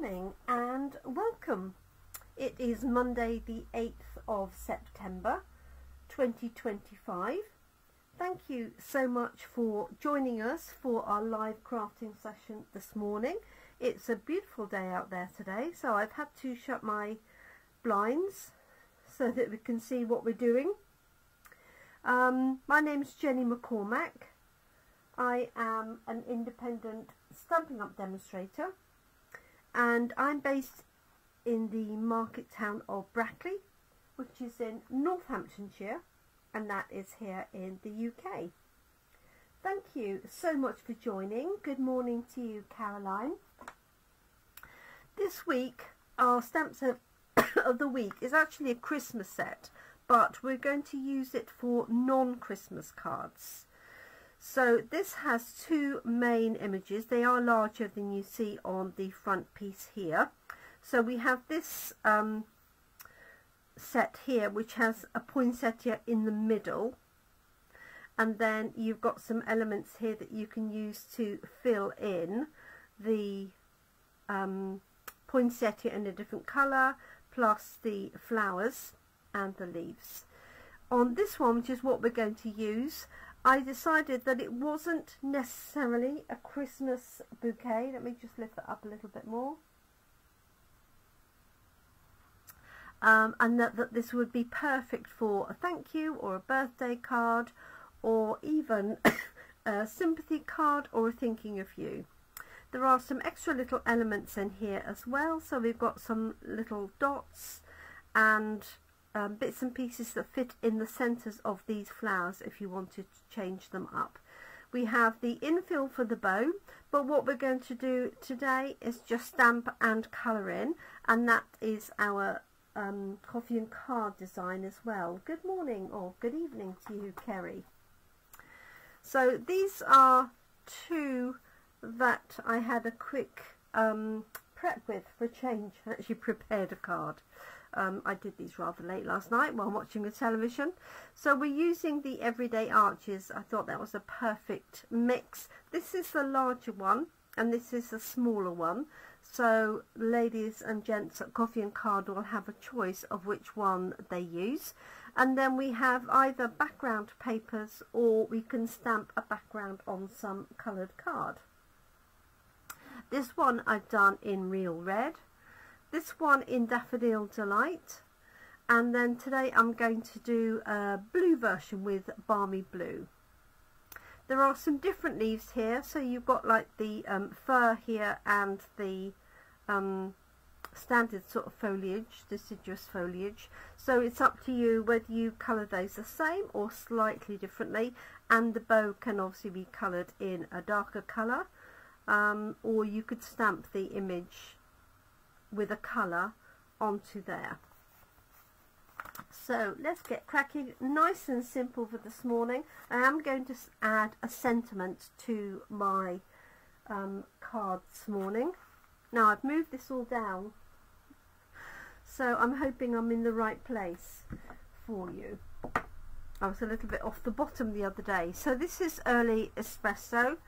morning and welcome. It is Monday the 8th of September 2025. Thank you so much for joining us for our live crafting session this morning. It's a beautiful day out there today, so I've had to shut my blinds so that we can see what we're doing. My name's Jenny McCormack. I am an independent Stampin' Up demonstrator and I'm based in the market town of Brackley, which is in Northamptonshire, and that is here in the UK. Thank you so much for joining. Good morning to you, Caroline. This week our stamp set of the week is actually a Christmas set, but we're going to use it for non-Christmas cards. So this has two main images. They are larger than you see on the front piece here. So we have this set here, which has a poinsettia in the middle, and then you've got some elements here that you can use to fill in the poinsettia in a different colour, plus the flowers and the leaves. On this one, which is what we're going to use, I decided that it wasn't necessarily a Christmas bouquet. Let me just lift that up a little bit more. And that this would be perfect for a thank you or a birthday card, or even a sympathy card or a thinking of you. There are some extra little elements in here as well. So we've got some little dots and bits and pieces that fit in the centres of these flowers if you wanted to change them up. We have the infill for the bow, but what we're going to do today is just stamp and colour in, and that is our coffee and card design as well. Good morning or good evening to you, Kerry. So these are two that I had a quick prep with for a change. I actually prepared a card. I did these rather late last night while watching the television. So we're using the Everyday Arches. I thought that was a perfect mix. This is the larger one and this is the smaller one. So ladies and gents at Coffee and Card will have a choice of which one they use. And then we have either background papers, or we can stamp a background on some coloured card. This one I've done in Real Red. This one in Daffodil Delight, and then today I'm going to do a blue version with Balmy Blue. There are some different leaves here, so you've got like the fir here and the standard sort of foliage, deciduous foliage. So it's up to you whether you colour those the same or slightly differently, and the bow can obviously be coloured in a darker colour, or you could stamp the image with a colour onto there. So let's get cracking. Nice and simple for this morning. I am going to add a sentiment to my card this morning. Now I've moved this all down, so I'm hoping I'm in the right place for you. I was a little bit off the bottom the other day. So this is Early Espresso,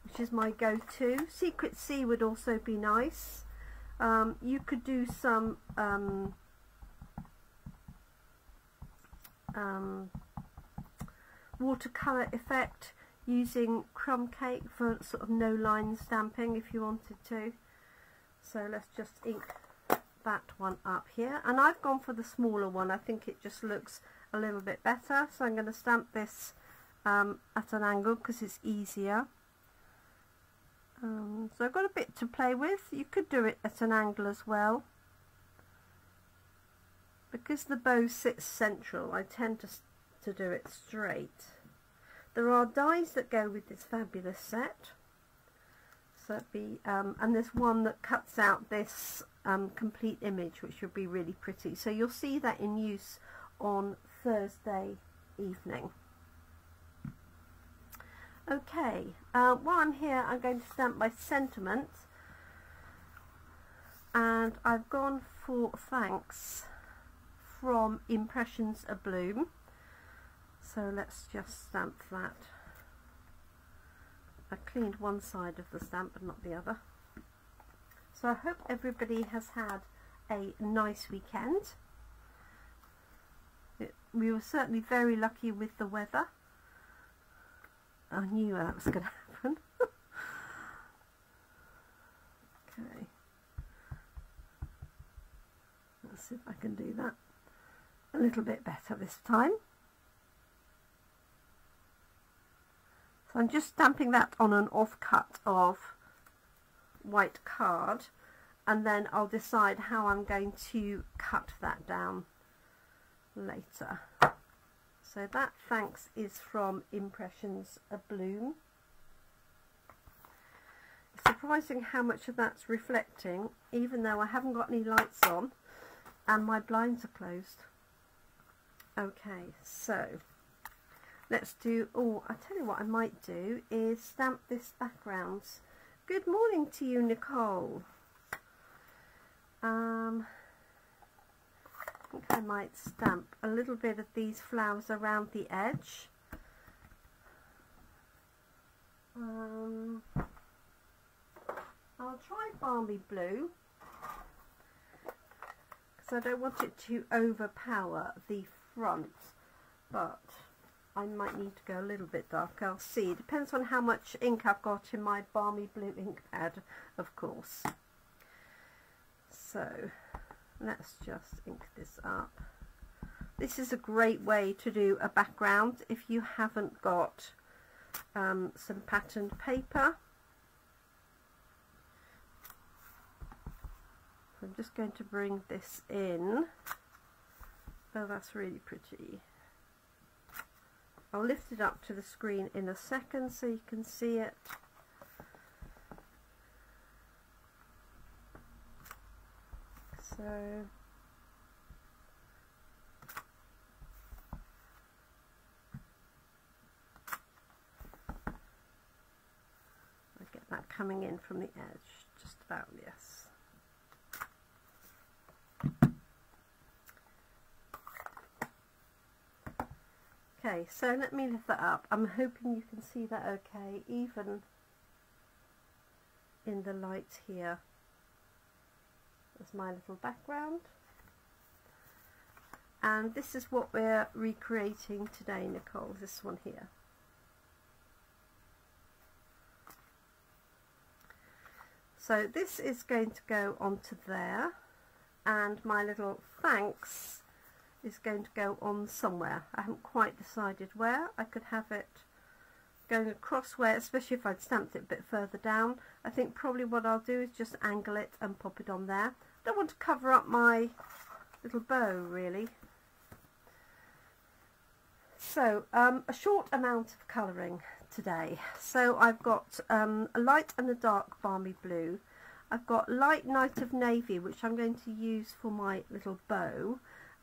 which is my go-to. Secret Sea would also be nice. You could do some watercolour effect using crumb cake for sort of no line stamping if you wanted to. So let's just ink that one up here, and I've gone for the smaller one. I think it just looks a little bit better, so I'm going to stamp this at an angle because it's easier. So I've got a bit to play with. You could do it at an angle as well. Because the bow sits central, I tend to do it straight. There are dies that go with this fabulous set. So it'd be, and there's one that cuts out this complete image, which would be really pretty. So you'll see that in use on Thursday evening. Okay, while I'm here, I'm going to stamp my sentiment, and I've gone for Thanks from Impressions A Bloom. So let's just stamp that. I cleaned one side of the stamp but not the other. So So I hope everybody has had a nice weekend. We were certainly very lucky with the weather. I knew that was going to happen. Okay. Let's see if I can do that a little bit better this time. So I'm just stamping that on an offcut of white card, and then I'll decide how I'm going to cut that down later. So that thanks is from Impressions A Bloom. It's surprising how much of that's reflecting, even though I haven't got any lights on and my blinds are closed. Okay, so let's do, oh, I tell you what I might do is stamp this background. Good morning to you, Nicole. I think I might stamp a little bit of these flowers around the edge. I'll try Balmy Blue because I don't want it to overpower the front, but I might need to go a little bit darker. I'll see. It depends on how much ink I've got in my Balmy Blue ink pad, of course. So let's just ink this up. This is a great way to do a background if you haven't got some patterned paper. So I'm just going to bring this in. Oh, that's really pretty. I'll lift it up to the screen in a second so you can see it. So I get that coming in from the edge, just about, yes. Okay, so let me lift that up. I'm hoping you can see that okay, even in the light here. That's my little background. And this is what we're recreating today, Nicole, this one here. So this is going to go onto there, and my little thanks is going to go on somewhere. I haven't quite decided where. I could have it going across where, especially if I'd stamped it a bit further down. I think probably what I'll do is just angle it and pop it on there. I don't want to cover up my little bow really. So a short amount of colouring today. So I've got a light and a dark Balmy Blue. I've got light Night of Navy, which I'm going to use for my little bow,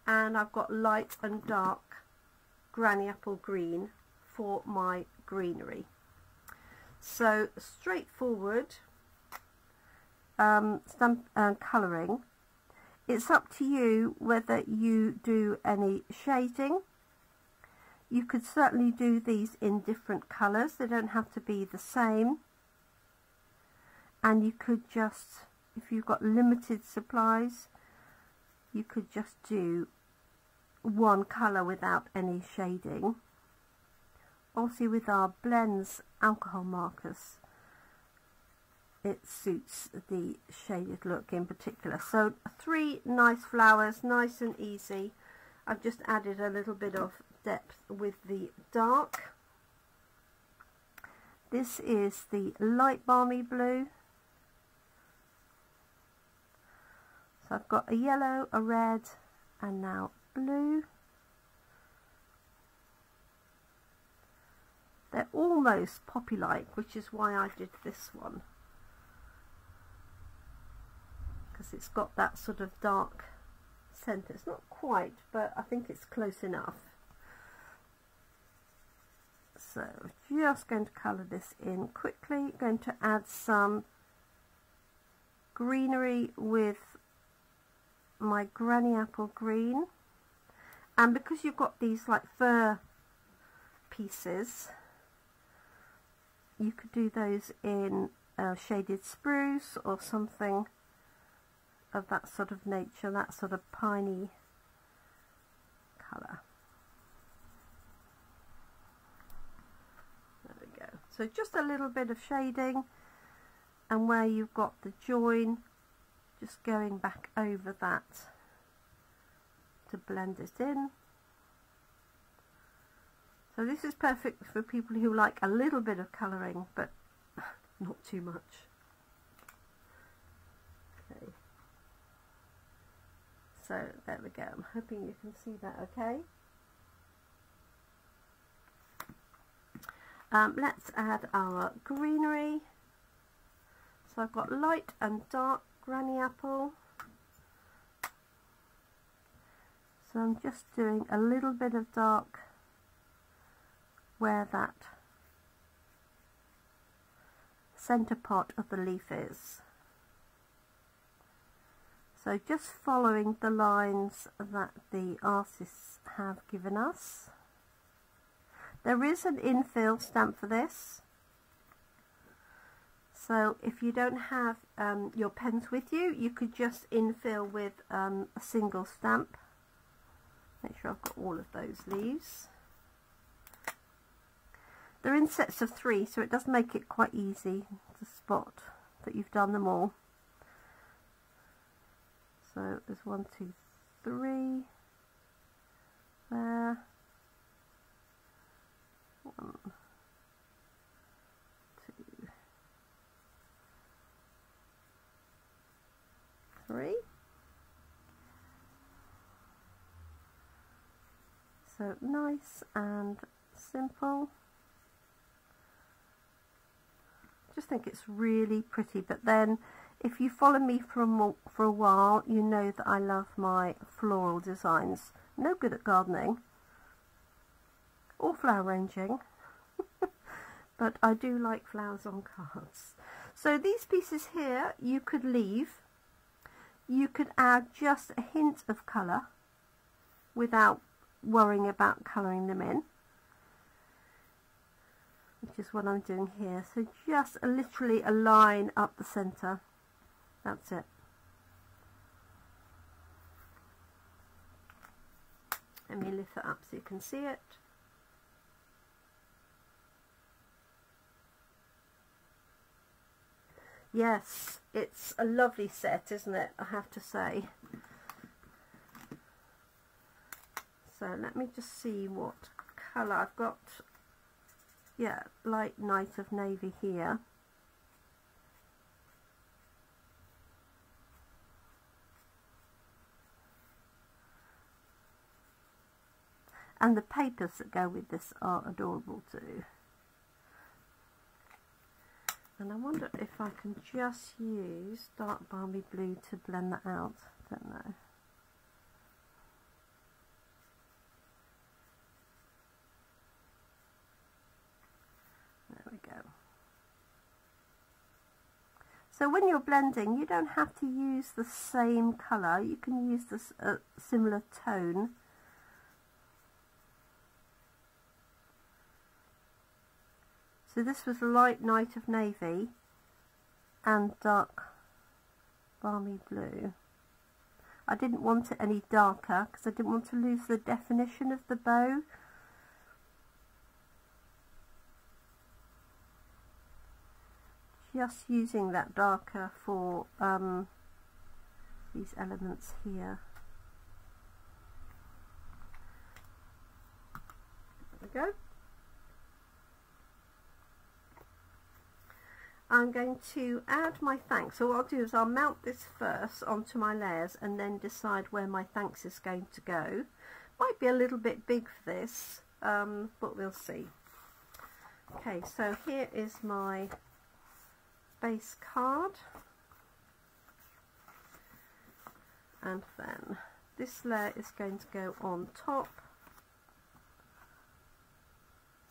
and I've got light and dark Granny Apple Green for my greenery. So straightforward stamp and colouring. It's up to you whether you do any shading. You could certainly do these in different colours, they don't have to be the same. And you could just, if you've got limited supplies, you could just do one colour without any shading. Also with our blends alcohol markers, it suits the shaded look in particular. So 3 nice flowers, nice and easy. I've just added a little bit of depth with the dark. This is the light Balmy Blue. So I've got a yellow, a red, and now blue. They're almost poppy-like, which is why I did this one, because it's got that sort of dark centre. It's not quite, but I think it's close enough. So just going to colour this in quickly. Going to add some greenery with my Granny Apple Green, and because you've got these like fur pieces, you could do those in shaded spruce or something of that sort of nature, that sort of piney colour. There we go. So just a little bit of shading, and where you've got the join, just going back over that to blend it in. So this is perfect for people who like a little bit of colouring, but not too much. Okay. So there we go. I'm hoping you can see that okay. Let's add our greenery. So I've got light and dark granny apple. So I'm just doing a little bit of dark where that centre part of the leaf is. So just following the lines that the artists have given us. There is an infill stamp for this. So if you don't have your pens with you, you could just infill with a single stamp. Make sure I've got all of those leaves. They're in sets of 3, so it does make it quite easy to spot that you've done them all. So there's 1, 2, 3 there. 1, 2, 3. So nice and simple. Just think it's really pretty, but then if you follow me for a while, you know that I love my floral designs. No good at gardening or flower arranging, but I do like flowers on cards. So these pieces here you could leave. You could add just a hint of colour without worrying about colouring them in, which is what I'm doing here. So just literally a line up the centre. That's it. Let me lift that up so you can see it. Yes, it's a lovely set, isn't it? I have to say. So let me just see what colour I've got. Yeah, light night of navy here. And the papers that go with this are adorable too. And I wonder if I can just use dark balmy blue to blend that out. Don't know. There we go. So when you're blending, you don't have to use the same colour. You can use this similar tone. So this was light night of navy and dark balmy blue. I didn't want it any darker because I didn't want to lose the definition of the bow. Just using that darker for these elements here. There we go. I'm going to add my thanks. So what I'll do is I'll mount this first onto my layers and then decide where my thanks is going to go. Might be a little bit big for this, but we'll see. Okay, so here is my base card. And then this layer is going to go on top.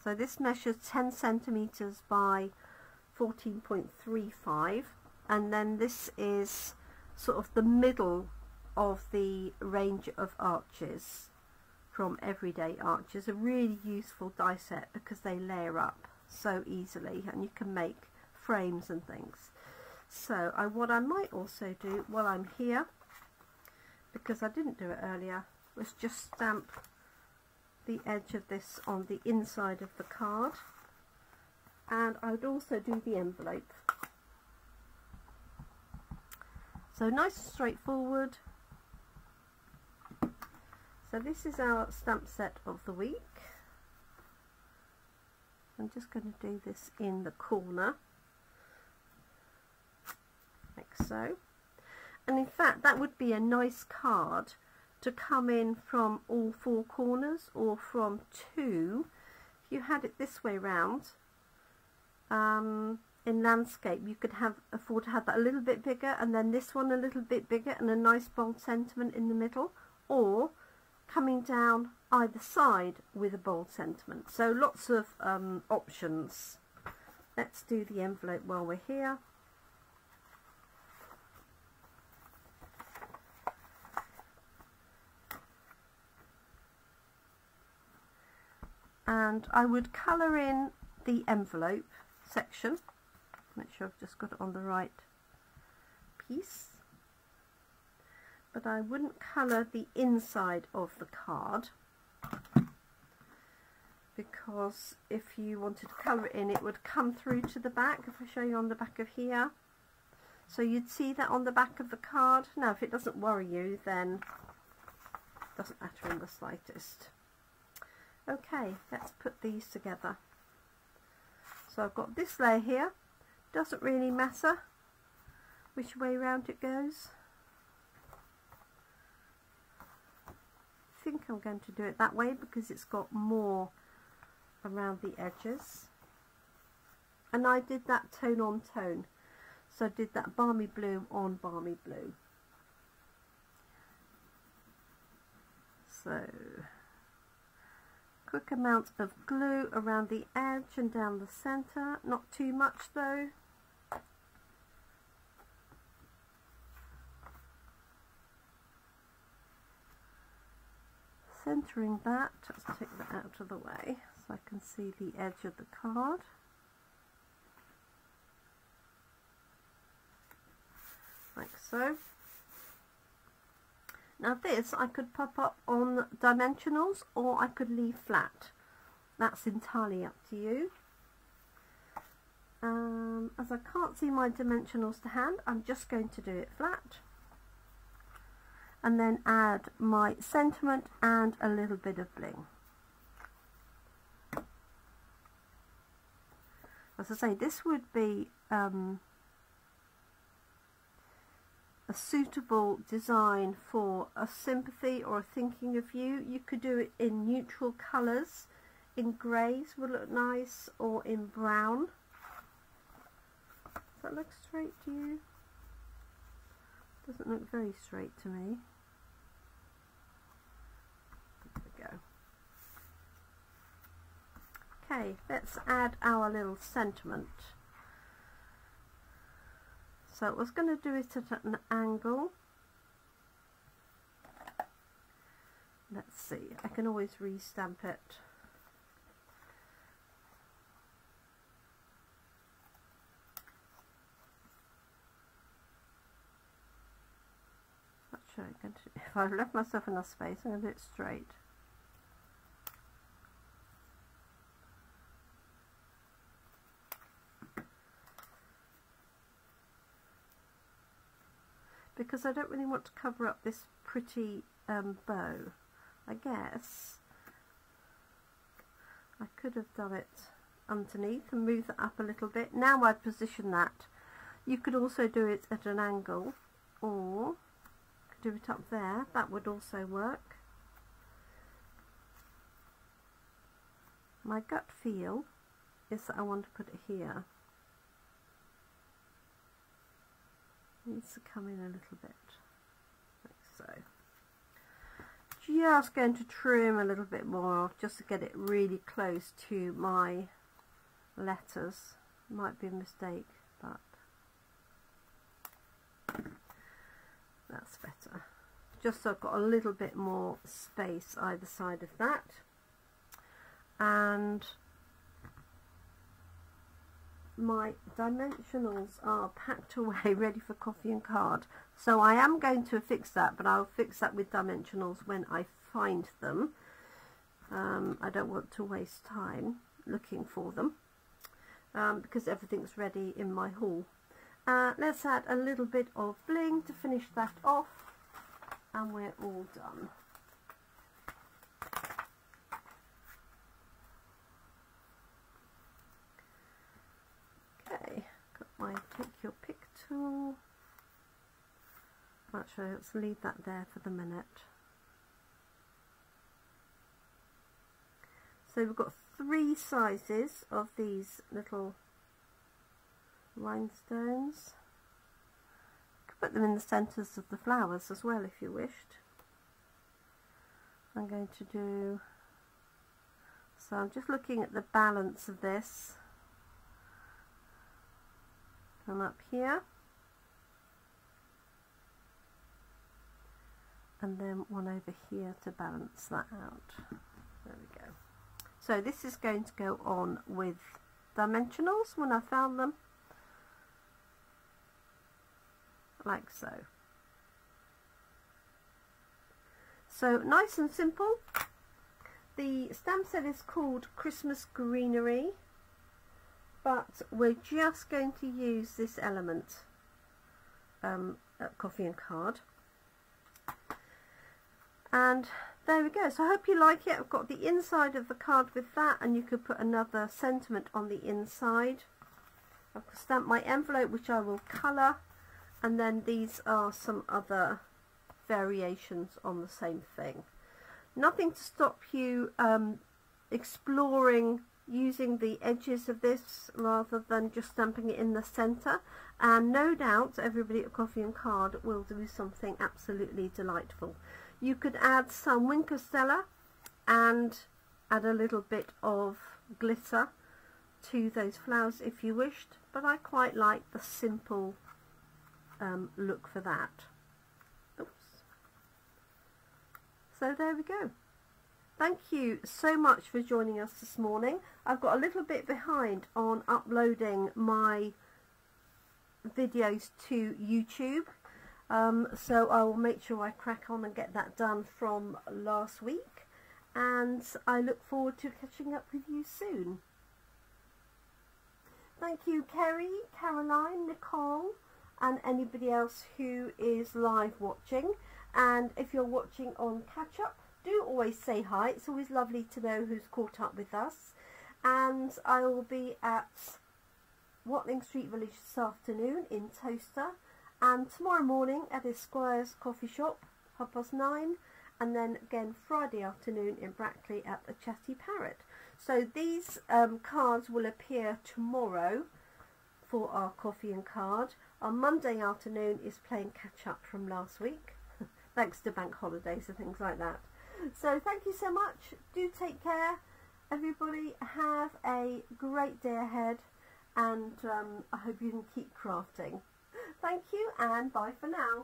So this measures 10 centimeters by 14.35, and then this is sort of the middle of the range of arches from Everyday Arches. A really useful die set because they layer up so easily and you can make frames and things. So what I might also do while I'm here, because I didn't do it earlier, was just stamp the edge of this on the inside of the card, and I would also do the envelope. So nice and straightforward. So this is our stamp set of the week. I'm just going to do this in the corner, like so. And in fact that would be a nice card to come in from all four corners, or from two. If you had it this way round, in landscape you could afford to have that a little bit bigger, and then this one a little bit bigger, and a nice bold sentiment in the middle, or coming down either side with a bold sentiment. So lots of options. Let's do the envelope while we're here. And I would colour in the envelope section. Make sure I've just got it on the right piece. But I wouldn't colour the inside of the card, because if you wanted to colour it in, it would come through to the back. If I show you on the back of here, so you'd see that on the back of the card. Now if it doesn't worry you, then it doesn't matter in the slightest. Okay, let's put these together. So I've got this layer here. Doesn't really matter which way round it goes. I think I'm going to do it that way because it's got more around the edges. And I did that tone on tone. So I did that balmy blue on balmy blue. So quick amount of glue around the edge and down the centre, not too much though. Centering that, let's take that out of the way so I can see the edge of the card. Like so. Now this I could pop up on dimensionals, or I could leave flat. That's entirely up to you. As I can't see my dimensionals to hand, I'm just going to do it flat. And then add my sentiment and a little bit of bling. As I say, this would be a suitable design for a sympathy or a thinking of you. You could do it in neutral colours, in greys would look nice, or in brown. Does that look straight to you? Doesn't look very straight to me. There we go. Okay, let's add our little sentiment. So I was going to do it at an angle. Let's see, I can always re-stamp it. Not sure I'm going to, if I've left myself enough space, I'm going to do it straight. Because I don't really want to cover up this pretty bow. I guess I could have done it underneath and moved that up a little bit. Now I've positioned that. You could also do it at an angle, or do it up there. That would also work. My gut feel is that I want to put it here. Needs to come in a little bit, like so. Just going to trim a little bit more just to get it really close to my letters. Might be a mistake, but that's better. Just so I've got a little bit more space either side of that. And my dimensionals are packed away ready for coffee and card. So I am going to fix that, but I'll fix that with dimensionals when I find them. I don't want to waste time looking for them because everything's ready in my haul. Let's add a little bit of bling to finish that off, and we're all done. Okay, got my take your pick tool. Actually, let's leave that there for the minute. So we've got 3 sizes of these little rhinestones. You could put them in the centres of the flowers as well if you wished. I'm going to do, so I'm just looking at the balance of this. Come up here, and then one over here to balance that out. There we go. So this is going to go on with dimensionals when I found them, like so. So nice and simple. The stamp set is called Christmas Greenery, but we're just going to use this element at coffee and card. And there we go. So I hope you like it. I've got the inside of the card with that, and you could put another sentiment on the inside. I've stamped my envelope, which I will colour, and then these are some other variations on the same thing. Nothing to stop you exploring using the edges of this rather than just stamping it in the centre, and no doubt everybody at Coffee and Card will do something absolutely delightful. You could add some Wink of Stella and add a little bit of glitter to those flowers if you wished, but I quite like the simple look for that. Oops. So there we go. Thank you so much for joining us this morning. I've got a little bit behind on uploading my videos to YouTube, so I will make sure I crack on and get that done from last week, and I look forward to catching up with you soon. Thank you Kerry, Caroline, Nicole and anybody else who is live watching, and if you're watching on catch up, do always say hi. It's always lovely to know who's caught up with us. And I will be at Watling Street Village this afternoon in Toaster, and tomorrow morning at Esquire's coffee shop, 9:30, and then again Friday afternoon in Brackley at the Chatty Parrot. So these cards will appear tomorrow for our Coffee and Card. On Monday afternoon is playing catch up from last week, thanks to bank holidays and things like that. So thank you so much. Do take care. Everybody have a great day ahead, and I hope you can keep crafting. Thank you, and bye for now.